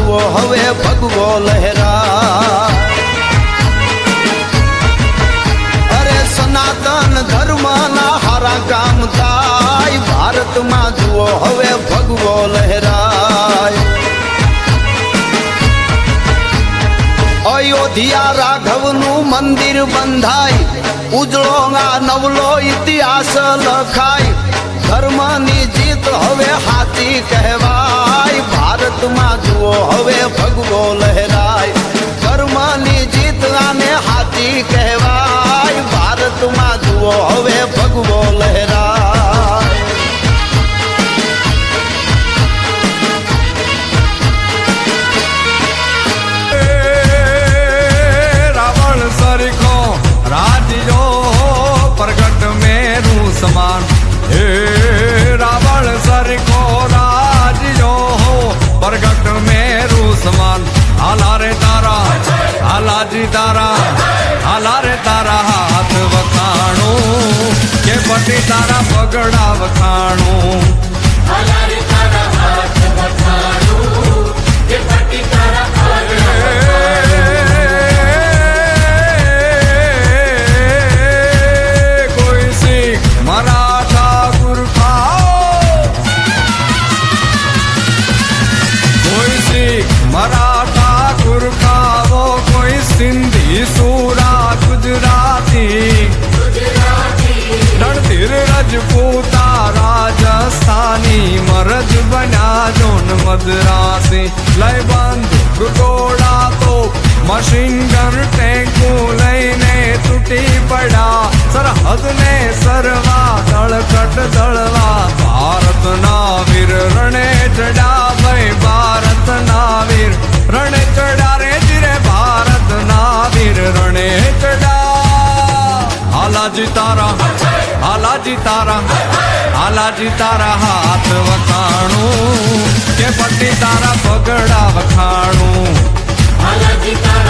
જુઓ હવે ભગવો લહેરા અરે સનાતન ધર્મના હારા કામ થાય ભારતમાં જુઓ હવે ભગવો લહેરાય અયોધ્યા રાઘવનું મંદિર બંધાય ઉજળો નવલો ઇતિહાસ લખાય ધર્મની જીત હવે હાથી કહેવાય ભારતમાં જુઓ હવે ભગવો લહેરાય ધર્મની જીત આને હાથી કહેવાય ભારતમાં જુઓ હવે ભગવો લહેરાય રાવણ સરખો રાજ્યો પ્રગટ મેરું સમાન હે રાવણ સરખો રાજ્યો પ્રગટ મેરું સમાન હાલા રે તારા હાલાજી તારા હાલા રે તારા હાથ વખાણું કે પતિ તારા પગડા વખાણું હાલા રે તારા હાથ વખાણું કે પતિ તારા કોઈ શીખ મરાઠા ગુરખા કોઈ શીખ મરાઠા ગુરખાઓ કોઈ સિંધી સુરા ગુજરાતી રણધીર રજપૂતા રાજસ્થાની મરજ બન્યા જોન મદ્રાસી લઈ બંદૂક ગોળા તો મશીન ગન ટેન્કો લઈને તૂટી પડ્યા સરહદ ને સરવા દળકટ દળવા ભારતના વીર રણે ચડ્યા ભાઈ ભારતના વીર રણે ચડ્યા રે જીરે ભારતના વીર રણે ચડ્યા હાલાજી તારા હાલાજી તારા હાલાજી તારા હાથ વખાણું કે પટ્ટી તારા પગડા વખાણું હાલાજી તારા